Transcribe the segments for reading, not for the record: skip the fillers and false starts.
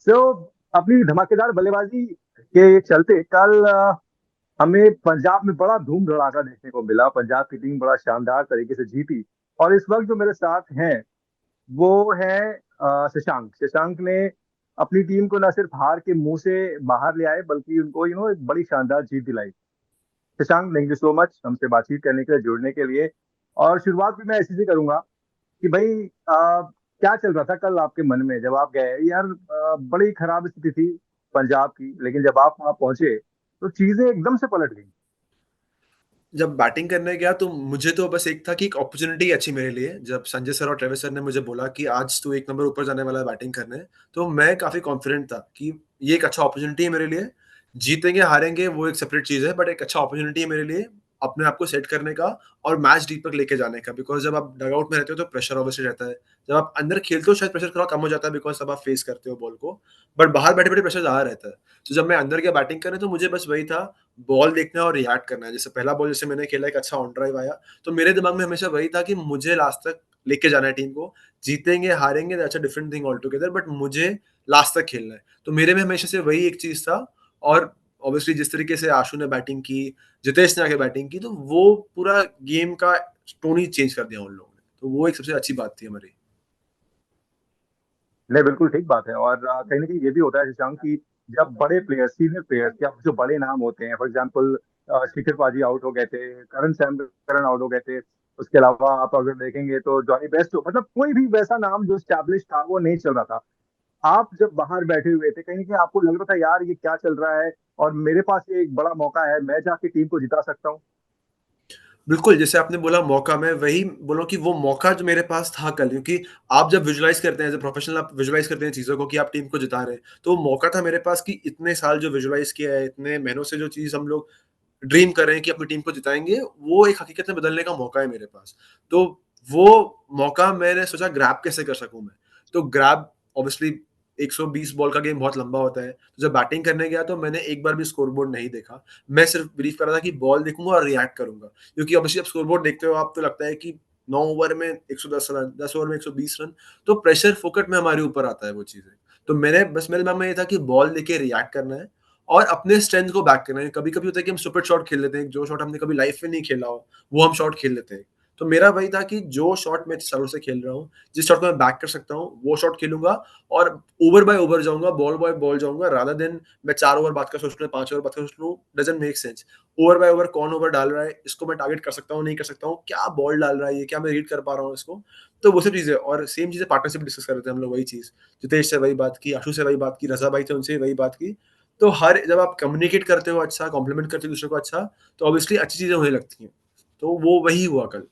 सो अपनी धमाकेदार बल्लेबाजी के चलते कल हमें पंजाब में बड़ा धूम धड़ाका देखने को मिला। पंजाब की टीम बड़ा शानदार तरीके से जीती। और इस वक्त जो मेरे साथ हैं वो है शशांक। शशांक ने अपनी टीम को न सिर्फ हार के मुंह से बाहर ले आए बल्कि उनको एक बड़ी शानदार जीत दिलाई। Shashank, thank you so much हमसे बातचीत करने के लिए, जुड़ने के लिए। और शुरुआत भी मैं इसी से करूंगा कि भाई क्या चल रहा था कल आपके मन में जब आप गए यार। बड़ी खराब स्थिति थी पंजाब की, लेकिन जब आप वहां पहुंचे तो चीजें एकदम से पलट गई। जब बैटिंग करने गया तो मुझे तो बस एक था कि एक अपॉर्चुनिटी अच्छी मेरे लिए, जब संजय सर और ट्रेविस सर ने मुझे बोला कि आज तू 1 नंबर ऊपर जाने वाला है बैटिंग करने, तो मैं काफ़ी कॉन्फिडेंट था कि ये एक अच्छा अपॉर्चुनिटी है मेरे लिए। जीतेंगे, हारेंगे वो एक सेपरेट चीज़ है, बट एक अच्छा अपॉर्चुनिटी है मेरे लिए अपने आप को सेट करने का और मैच जीत तक लेके जाने का। बिकॉज़ जब आप डगआउट में रहते हो तो प्रेशर ऑब्वियसली रहता है। जब आप अंदर खेलते हो शायद प्रेशर थोड़ा कम हो जाता है बिकॉज़ तब आप फेस करते हो बॉल को, बट बाहर बैठे-बैठे प्रेशर ज़्यादा रहता है। तो जब मैं अंदर गया बैटिंग करने तो मुझे बस वही था, बॉल देखना है और रिएक्ट करना है। जैसे पहला बॉल जैसे मैंने खेला, एक अच्छा ऑन ड्राइव आया, तो मेरे दिमाग में हमेशा वही था कि मुझे लास्ट तक लेके जाना है टीम को। जीतेंगे, हारेंगे that's a different thing all together, but मुझे लास्ट तक खेलना है। तो मेरे में हमेशा से वही एक चीज़ था। और ऑब्वियसली जिस तरीके से आशु ने बैटिंग की, जितेश ने आके बैटिंग की, तो वो पूरा गेम का टोन ही चेंज कर दिया उन लोगों ने। तो वो एक सबसे अच्छी बात थी हमारी। नहीं, बिल्कुल ठीक बात है। और कहीं ना कहीं ये भी होता है शशांक की जब बड़े प्लेयर्स, सीनियर प्लेयर्स या जो बड़े नाम होते हैं, फॉर एग्जांपल शिखर पाजी आउट हो गए थे, करण सैमकरन आउट हो गए थे। उसके अलावा आप अगर देखेंगे तो जॉनी बेस्ट, मतलब कोई भी वैसा नाम जो स्टैब्लिश था वो नहीं चल रहा था। आप जब बाहर बैठे हुए थे कहीं ना कहीं आपको लग रहा था यार ये क्या चल रहा है, और मेरे पास ये एक बड़ा मौका है, मैं जाके टीम को जिता सकता हूँ। बिल्कुल, जैसे आपने बोला मौका, मैं वही बोलूँ कि वो मौका जो मेरे पास था कल, क्योंकि आप जब विजुअलाइज़ करते हैं एज़ अ प्रोफेशनल, आप विजुअलाइज़ करते हैं चीज़ों को कि आप टीम को जिता रहे हैं। तो वो मौका था मेरे पास कि इतने साल जो विजुअलाइज़ किया है, इतने महीनों से जो चीज़ हम लोग ड्रीम कर रहे हैं कि अपनी टीम को जिताएँगे, वो एक हकीकत में बदलने का मौका है मेरे पास। तो वो मौका मैंने सोचा ग्रैब कैसे कर सकूँ मैं? तो ग्रैब ऑब्वियसली 120 बॉल का गेम बहुत लंबा होता है। तो जब बैटिंग करने गया तो मैंने एक बार भी स्कोरबोर्ड नहीं देखा। मैं सिर्फ बिलीव कर रहा था कि बॉल देखूँगा और रिएक्ट करूँगा। क्योंकि ऑब्वियसली आप स्कोरबोर्ड देखते हो आप तो लगता है कि 9 ओवर में 110 रन, 10 ओवर में 120 रन, तो प्रेशर फोकट में हमारे ऊपर आता है वो चीज़ें। तो मेरे दिमाग में ये था कि बॉल देके रिएक्ट करना है और अपने स्ट्रेंथ को बैक करना है। कभी-कभी होता है कि हम सुपर शॉट खेल लेते हैं, जो शॉट हमने कभी लाइफ में नहीं खेला हो, वो हम शॉट खेल लेते हैं। तो मेरा वही था कि जो शॉट मैं सालों से खेल रहा हूँ, जिस शॉट को मैं बैक कर सकता हूँ, वो शॉट खेलूँगा और ओवर बाय ओवर जाऊँगा, बॉल बाय बॉल जाऊँगा, रादर देन मैं 4 ओवर बाद का सोच लूँ, 5 ओवर बाद का सोच लूँ, doesn't make sense. Over by over कौन ओवर डाल रहा है, इसको मैं टारगेट कर सकता हूँ, नहीं कर सकता हूँ, क्या बॉल डाल रहा है ये, क्या मैं रीड कर पा रहा हूँ इसको? तो वो सब चीज़ें, और सेम चीज़ें पार्टनरशिप डिस्कस कर रहे थे हम लोग, वही चीज़। जितेश से वही बात की, आशु से वही बात की, रज़ा भाई थे उनसे वही बात की। तो हर जब आप कम्युनिकेट करते हो अच्छा, कॉम्प्लीमेंट करते हो दूसरे को अच्छा, तो ऑब्वियसली अच्छी चीज़ें होने लगती हैं। तो वो वही हुआ कल।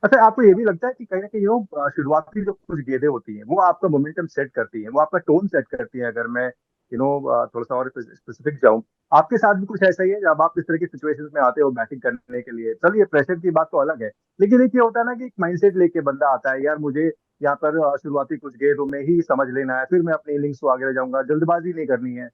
अच्छा, आपको ये भी लगता है कि कहीं ना कहीं शुरुआती जो कुछ गेंदें होती हैं वो आपका मोमेंटम सेट करती हैं, वो आपका टोन सेट करती है? अगर मैं थोड़ा सा और स्पेसिफिक जाऊं, आपके साथ भी कुछ ऐसा ही है जब आप इस तरह की सिचुएशंस में आते हो बैटिंग करने के लिए? चलिए, प्रेशर की बात तो अलग है, लेकिन एक ये होता है ना कि एक माइंडसेट लेके बंदा आता है, यार मुझे यहाँ पर शुरुआती कुछ गेंदों में ही समझ लेना है, फिर मैं अपनी इनिंग्स को आगे ले जाऊंगा, जल्दबाजी नहीं करनी है।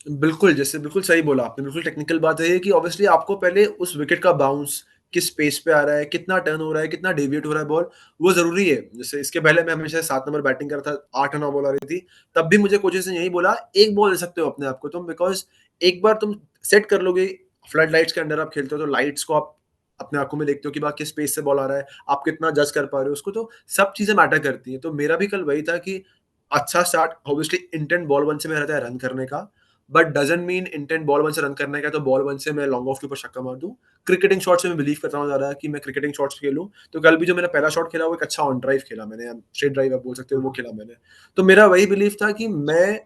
बिल्कुल, जैसे बिल्कुल सही बोला आपने, बिल्कुल टेक्निकल बात है ये कि ऑब्वियसली आपको पहले उस विकेट का बाउंस, किस पेस पे आ रहा है, कितना टर्न हो रहा है, कितना डेविएट हो रहा है बॉल, वो ज़रूरी है। जैसे इसके पहले मैं हमेशा 7 नंबर बैटिंग कर रहा था, 8 9 बॉल आ रही थी, तब भी मुझे कोचेज़ ने यही बोला, "1 बॉल दे सकते हो अपने आप को तुम, बिकॉज़ एक बार तुम सेट कर लोगे, फ्लड लाइट्स के अंडर आप खेलते हो, तो लाइट्स को आप अपने आँखों में देखते हो कि बा किस पेस से बॉल आ रहा है, आप कितना जज कर पा रहे हो उसको, तो सब चीज़ें मैटर करती हैं। तो मेरा भी कल वही था कि अच्छा स्टार्ट, ऑब्वियसली इंटेंट बॉल 1 से मेरा रहता है रन करने का, but doesn't mean intent ball 1 से रन करने का तो बॉल 1 से मैं लॉन्ग ऑफ के ऊपर छक्का मार दूँ। क्रिकेटिंग शॉट्स में मैं बिलीव करता हूँ ज़्यादा कि मैं क्रिकेटिंग शॉट्स खेलूँ। तो कल भी जो मैंने पहला शॉट खेला वो एक अच्छा ऑन ड्राइव खेला मैंने, या स्ट्रेट ड्राइव आप बोल सकते हो, वो खेला मैंने। तो मेरा वही बिलीव था कि मैं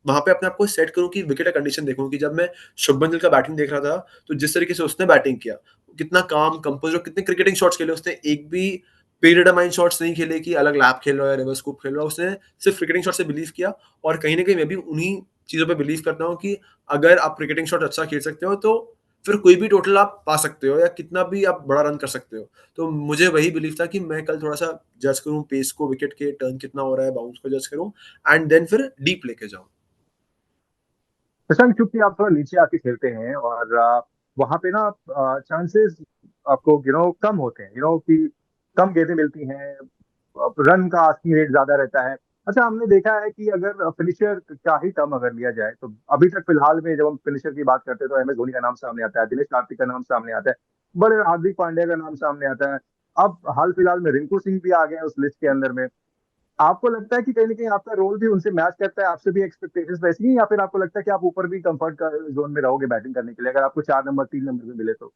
वहाँ पे अपने आप को सेट करूँ कि विकेट का कंडीशन देखूँ कि जब मैं शुभमन गिल का बैटिंग देख रहा था, तो जिस तरीके से उसने बैटिंग किया, कितना काम, कंपोज़ और कितने क्रिकेटिंग शॉट्स खेले उसने, एक भी पीरियड शॉट्स नहीं खेले कि अलग लैप खेल रहा है या रिवर्स स्कूप खेल रहा है, उसने सिर्फ क्रिकेटिंग शॉट से बिलीव किया। और कहीं न कहीं मैं भी उन्हीं चीज़ों पे बिलीव करता हूँ कि अगर आप क्रिकेटिंग शॉट अच्छा खेल सकते हो, तो फिर कोई भी टोटल आप पा सकते हो या कितना भी आप बड़ा रन कर सकते हो। तो मुझे वही बिलीव था कि मैं कल थोड़ा-सा जज करूँ पेस को, विकेट के टर्न कितना हो रहा है, बाउंस को जज करूँ एंड देन फिर डीप लेके जाऊँ। शशांक, चूंकि आप थोड़ा नीचे आके खेलते हैं और वहां पे ना चांसेस आपको कम होते हैं, कि कम गेंदें मिलती हैं, रन का आस्किंग रेट ज्यादा रहता है। अच्छा, हमने देखा है कि अगर फिनिशर का ही टर्म अगर लिया जाए तो अभी तक फिलहाल में जब हम फिनिशर की बात करते हैं तो एम एस धोनी का नाम सामने आता है, दिनेश कार्तिक का नाम सामने आता है, बड़े हार्दिक पांड्या का नाम सामने आता है। अब हाल फिलहाल में रिंकू सिंह भी आ गए हैं उस लिस्ट के अंदर में। आपको लगता है कि कहीं ना कहीं आपका रोल भी उनसे मैच करता है, आपसे भी एक्सपेक्टेशंस वैसी ही, या फिर आपको लगता है कि आप ऊपर भी कंफर्ट का जोन में रहोगे बैटिंग करने के लिए अगर आपको 4 नंबर 3 नंबर में मिले तो?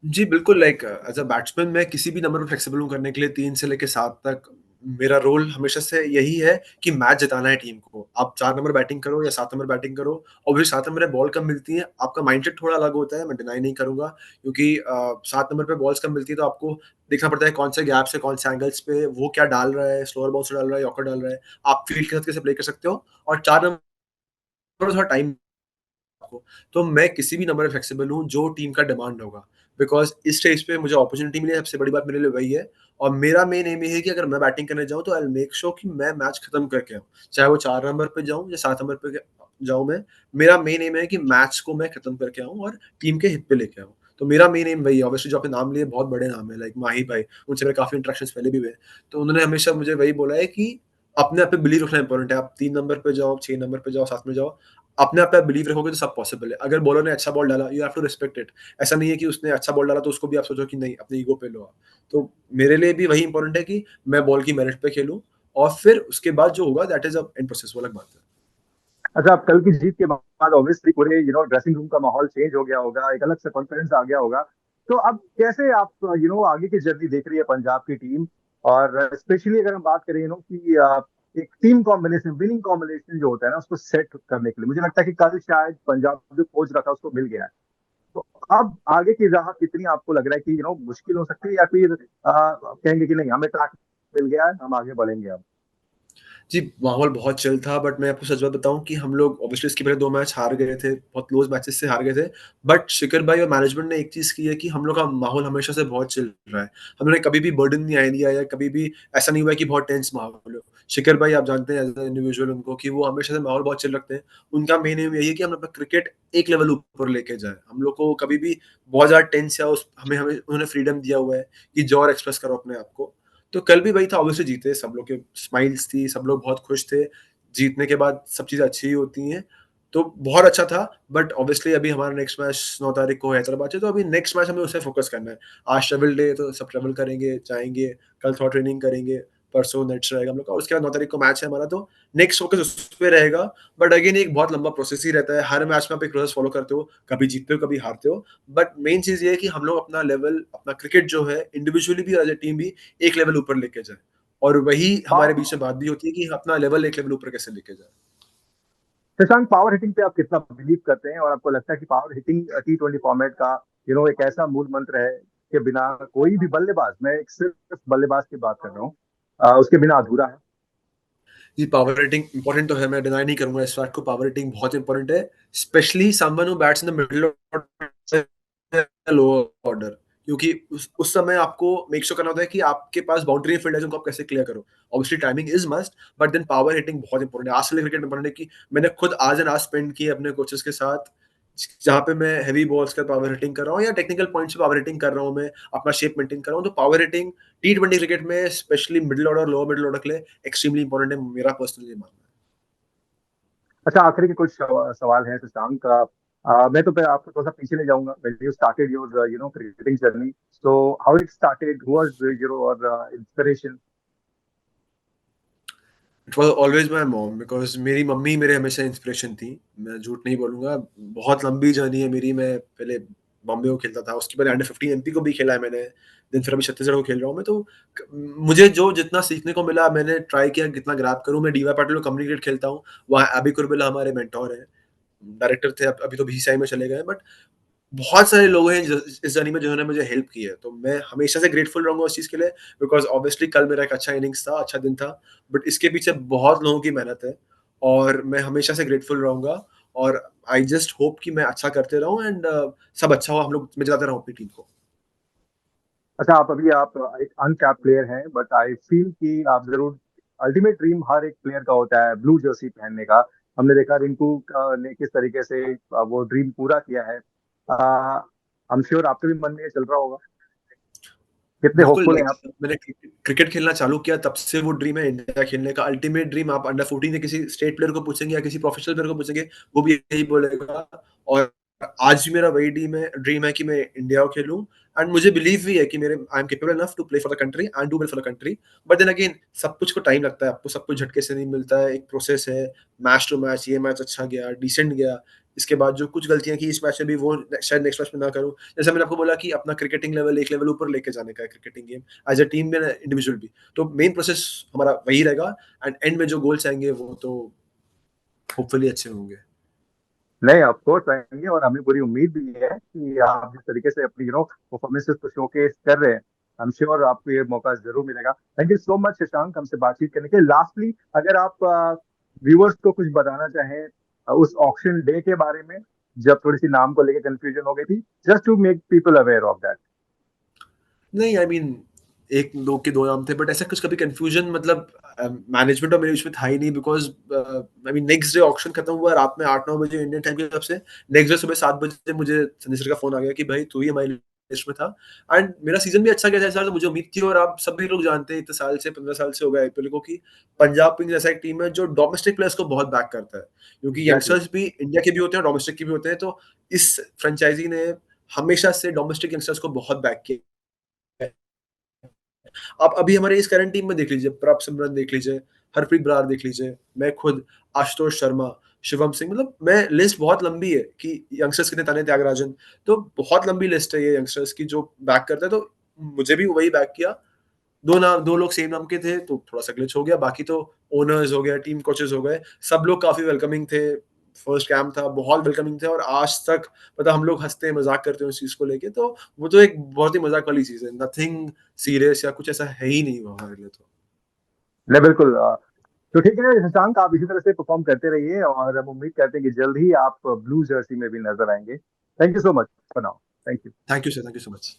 जी, बिल्कुल लाइक एज़ अ बैट्समैन मैं किसी भी नंबर पे फ्लेक्सिबल हूँ करने के लिए 3 से लेके 7 तक। मेरा रोल हमेशा से यही है कि मैच जिताना है टीम को। आप 4 नंबर बैटिंग करो या 7 नंबर बैटिंग करो, ऑब्वियसली 7 नंबर पे बॉल कम मिलती है, आपका माइंडसेट थोड़ा अलग होता है, मैं डिनाई नहीं करूँगा क्योंकि 7 नंबर पे बॉल्स कम मिलती है तो आपको देखना पड़ता है कौन से गैप से, कौन से एंगल्स पे वो क्या डाल रहा है, स्लोअर बॉल से डाल रहा है, यॉर्कर डाल रहा है। आप फील्ड के साथ कैसे प्ले कर सकते हो और 4 नंबर पर थोड़ा टाइम आपको। तो मैं किसी भी नंबर में फ्लेक्सिबल हूँ जो टीम का डिमांड होगा। बिकॉज़ इस स्टेज पे मुझे अपॉर्च्युनिटी मिली है सबसे बड़ी बात मेरे लिए वही है और मेरा मेन एम ये है कि अगर मैं बैटिंग करने जाऊँ तो आई विल मेक श्योर कि मैं मैच खत्म करके आऊँ। चाहे वो 4 नंबर पे जाऊँ या 7 नंबर पे जाऊँ मैं, मेरा मेन एम है कि मैच को मैं खत्म करके आऊँ और टीम के हित पे लेके आऊँ। तो मेरा मेन एम वही है। ऑब्वियसली जो आपने नाम लिए बहुत बड़े नाम हैं लाइक माही भाई, उनसे मेरे काफ़ी इंटरेक्शंस पहले भी हुए हैं। तो उन्होंने हमेशा मुझे वही बोला है कि अपने आप पे बिलीव रखना इम्पोर्टेंट है। आप 3 नंबर पे जाओ, 6 नंबर पे जाओ, 7 में जाओ, अपने आप पे आप बिलीव रखोगे तो सब पॉसिबल है। अगर बॉलर ने अच्छा बॉल डाला, you have to respect it. ऐसा नहीं है कि उसने अच्छा बॉल डाला तो उसको भी आप सोचो कि नहीं, अपने ईगो पे लो आप। तो मेरे लिए भी वही इंपॉर्टेंट है कि मैं बॉल की मेरिट पे खेलूँ और फिर उसके बाद जो होगा that is a and process, वो अलग बात है। अच्छा, अब कल की जीत के बाद ऑब्वियसली पूरे ड्रेसिंग रूम का माहौल चेंज हो गया होगा, एक अलग से कॉन्फिडेंस आ गया होगा। तो अब कैसे आप आगे की जर्नी देख रही है पंजाब की टीम? और स्पेशली अगर हम बात करें कि एक टीम कॉम्बिनेशन, विनिंग कॉम्बिनेशन जो होता है ना, उसको सेट करने के लिए मुझे लगता है कि कल शायद पंजाब जो खोज रहा था उसको मिल गया है। तो अब आगे की राह कितनी आपको लग रहा है कि मुश्किल हो सकती है, या फिर कहेंगे कि नहीं, हमें ट्रैक मिल गया है, हम आगे बढ़ेंगे अब? जी, माहौल बहुत चिल था बट मैं आपको सच बात बताऊँ कि हम लोग ऑब्वियसली इसके पहले 2 मैच हार गए थे, बहुत क्लोज़ मैचेस से हार गए थे। बट शिखर भाई और मैनेजमेंट ने एक चीज़ की है कि हम लोग का माहौल हमेशा से बहुत चिल रहा है। हमने कभी भी बर्डन नहीं आने दिया या कभी भी ऐसा नहीं हुआ है कि बहुत टेंस माहौल हो। शिखर भाई आप जानते हैं एज़ अ इंडिविजुअल उनको कि वो हमेशा से माहौल बहुत चिल रखते हैं। उनका मेन एम यही है कि हम अपना क्रिकेट एक लेवल ऊपर लेके जाएँ। हम लोग को कभी भी बहुत ज़्यादा टेंस या उस हमें हमें उन्होंने फ्रीडम दिया हुआ है कि जाओ और एक्सप्रेस करो अपने आप को। तो कल भी वही था, ऑब्वियसली जीते, सब लोग के स्माइल्स थी, सब लोग बहुत खुश थे। जीतने के बाद सब चीज़ें अच्छी ही होती हैं। तो बहुत अच्छा था बट ऑब्वियसली अभी हमारा नेक्स्ट मैच 9 तारीख को हैदराबाद से, तो अभी नेक्स्ट मैच हमें उस पे फ़ोकस करना है। आज ट्रैवल डे है तो सब ट्रैवल करेंगे, जाएँगे, कल थोड़ा ट्रेनिंग करेंगे, परसों नेक्स्ट रहेगा हम लोग का, उसके बाद 9 तारीख को मैच है हमारा, तो नेक्स्ट फ़ोकस उस पे रहेगा। बट अगेन एक बहुत लंबा प्रोसेस ही रहता है, हर मैच में आप एक प्रोसेस फ़ॉलो करते हो, कभी जीतते हो, कभी हारते हो। बट मेन चीज़ ये है कि हम लोग अपना लेवल, अपना क्रिकेट जो है इंडिविजुअली भी और एज़ अ टीम भी एक लेवल ऊपर लेके जाएँ। और वही हमारे बीच में बात भी होती है कि अपना लेवल एक लेवल ऊपर कैसे लेके जाएँ। शशांक, पावर हिटिंग पे आप कितना बिलीव करते हैं, और आपको लगता है कि पावर हिटिंग T20 फॉर्मेट का एक ऐसा मूल मंत्र है कि बिना कोई भी बल्लेबाज, मैं एक सिर्फ बल्लेबाज की बात कर रहा हूँ, उसके बिना अधूरा है? जी, पावर रेटिंग इम्पोर्टेंट तो है, मैं डिनाई नहीं करूँगा इस फैक्ट को, पावर रेटिंग बहुत इम्पोर्टेंट है, specially someone who bats in the middle order या लोअर ऑर्डर, क्योंकि उस समय आपको मेक श्योर करना होता है कि आपके पास बाउंड्री फील्ड है जिनको आप कैसे क्लियर करो। Obviously timing is must, but then power hitting बहुत इम्पोर्टेंट है। आज के लिए क्रिकेट इम्पोर्टेंट है कि मैंने खुद आज एंड आज स्पेंड किए अपने कोचेस के साथ, जहाँ पे मैं हेवी बॉल्स का पावर हिटिंग कर रहा हूँ या टेक्निकल पॉइंट्स पे पावर हिटिंग कर रहा हूँ मैं, अपना शेप मेंटेन कर रहा हूँ, तो पावर हिटिंग टी20 क्रिकेट में specially middle order, lower middle order के लिए एक्सट्रीमली इंपॉर्टेंट है, मेरा पर्सनली मानना है। अच्छा, आखिरी के कुछ सवाल हैं शशांक का। मैं तो आपको थोड़ा सा पीछे ले जाऊंगा, when you started your cricketing journey, so how it started, who was your inspiration? It was always my mom because मेरी मम्मी मेरे हमेशा इंस्पिरेशन थी। मैं झूठ नहीं बोलूँगा, बहुत लंबी जर्नी है मेरी। मैं पहले बॉम्बे को खेलता था, उसके बाद अंडर 15 एमपी को भी खेला है मैंने, देन फिर अभी छत्तीसगढ़ को खेल रहा हूँ मैं। तो क मुझे जो जितना सीखने को मिला मैंने ट्राई किया कितना ग्रैब करूँ। मैं डीवाई पाटिल को कम्युनिटी क्रिकेट खेलता हूँ, वहाँ अभी कुरबिला हमारे मेंटर हैं, डायरेक्टर थे, अब अभी तो बीसीसीआई में चले गए हैं, बट बहुत सारे लोग हैं इस जर्नी में जिन्होंने मुझे हेल्प की है, तो मैं हमेशा से ग्रेटफुल रहूँगा उस चीज़ के लिए बिकॉज़ ऑब्वियसली कल मेरा एक अच्छा इनिंग्स था, अच्छा दिन था, बट इसके पीछे बहुत लोगों की मेहनत है और मैं हमेशा से ग्रेटफुल रहूँगा और आई जस्ट होप कि मैं अच्छा करते रहूँ एंड सब अच्छा हो, हम लोग मैं जिताते रहूँ अपनी टीम को। अच्छा, आप एक अनकैप्ड प्लेयर हैं, बट आई फील कि आप जरूर, अल्टीमेट ड्रीम हर एक प्लेयर का होता है ब्लू जर्सी पहनने का। हमने देखा रिंकू ने किस तरीके से वो ड्रीम पूरा किया है। आई एम श्योर आपके भी मन में ये चल रहा होगा। कितने बिल्कुल, होपफुल हैं लाइक आप? मैंने क्रिकेट खेलना चालू किया तब से वो ड्रीम है इंडिया खेलने का, अल्टीमेट ड्रीम। आप अंडर 14 के किसी स्टेट प्लेयर को पूछेंगे या किसी प्रोफेशनल प्लेयर को पूछेंगे, वो भी यही बोलेगा। और आज भी मेरा वही ड्रीम है कि मैं इंडिया को खेलूँ। एंड मुझे बिलीव भी है कि मेरे I am capable enough to play for the country and do well for the country. But then again सब कुछ को टाइम लगता है, आपको सब कुछ झटके से नहीं मिलता है, एक प्रोसेस है। मैच टू मैच, ये मैच अच्छा गया, डिसेंट गया, इसके बाद जो कुछ गलतियाँ की इस मैच में भी वो शायद नेक्स्ट मैच में ना करूँ। जैसे मैंने आपको बोला कि अपना क्रिकेटिंग लेवल एक लेवल ऊपर लेके जाने का है, cricketing game as a team में, इंडिविजुअल भी। तो मेन प्रोसेस हमारा वही रहेगा एंड एंड में जो गोल्स आएँगे वो तो होपफुली अच्छे होंगे। नहीं, ऑफ कोर्स आएँगे और हमें पूरी उम्मीद भी है कि आप जिस तरीके से अपनी परफॉर्मेंसेज़ को शोकेस कर रहे हैं, आई एम श्योर आपको ये मौका ज़रूर मिलेगा। Thank you so much Shashank हमसे बातचीत करने के लिए। लास्टली अगर आप व्यूअर्स को कुछ बताना चाहें उस ऑक्शन डे के बारे में, जब थोड़ी-सी नाम को लेके कन्फ्यूजन हो गई थी, just to make people aware of that. नहीं, आई मीन एक लोग के 2 नाम थे, बट ऐसा कुछ कभी कन्फ्यूजन मतलब मैनेजमेंट और मेरे बीच में था ही नहीं, because I mean next day auction खत्म हुआ रात में 8-9 बजे इंडियन टाइम की तरफ से। नेक्स्ट डे सुबह 7 बजे मुझे संजय सर का फ़ोन आ गया कि भाई तू ही हमारी लिस्ट में था। एंड मेरा सीज़न भी अच्छा गया था इस बार, तो मुझे उम्मीद थी। और आप सभी लोग जानते हैं इतने साल से, 15 साल से हो गए आईपीएल को, कि पंजाब किंग्स जैसा एक टीम है जो डोमेस्टिक प्लेयर्स को बहुत बैक करता है। क्योंकि एग्ज़ैक्टली। यंगस्टर्स भी इंडिया के भी होते हैं और डोमेस्टिक के भी होते हैं, तो इस फ्रैंचाइज़ी ने हमेशा से डोमेस्टिक यंगस्टर्स को बहुत बैक किया है। आप अभी हमारे इस करंट टीम में देख लीजिए, प्रभ सिमरन देख लीजिए, हरप्रीत बरार देख लीजिए, मैं खुद, आशुतोष शर्मा, शिवम सिंह, मतलब मैं लिस्ट बहुत लंबी है कि यंगस्टर्स कितने ताने, त्यागराजन, तो बहुत लंबी लिस्ट है ये यंगस्टर्स की जो बैक करता है। तो मुझे भी वही बैक किया। 2 लोग सेम नाम के थे, तो थोड़ा-सा ग्लिच हो गया, बाकी तो ओनर्स हो गए, टीम कोचेस हो गए, सब लोग काफ़ी वेलकमिंग थे। फर्स्ट कैंप था, बहुत वेलकमिंग थे और आज तक मतलब हम लोग हँसते हैं, मज़ाक करते हैं उस चीज़ को लेके, तो वो तो एक बहुत ही मज़ाक वाली चीज़ है। नथिंग सीरियस या कुछ ऐसा है ही नहीं वो हमारे लिए तो। नहीं, बिल्कुल तो ठीक है शशांक, आप इसी तरह से परफ़ॉर्म करते रहिए और हम उम्मीद करते हैं कि जल्द ही आप ब्लू जर्सी में भी नज़र आएँगे। Thank you so much for now. Thank you. Thank you so much.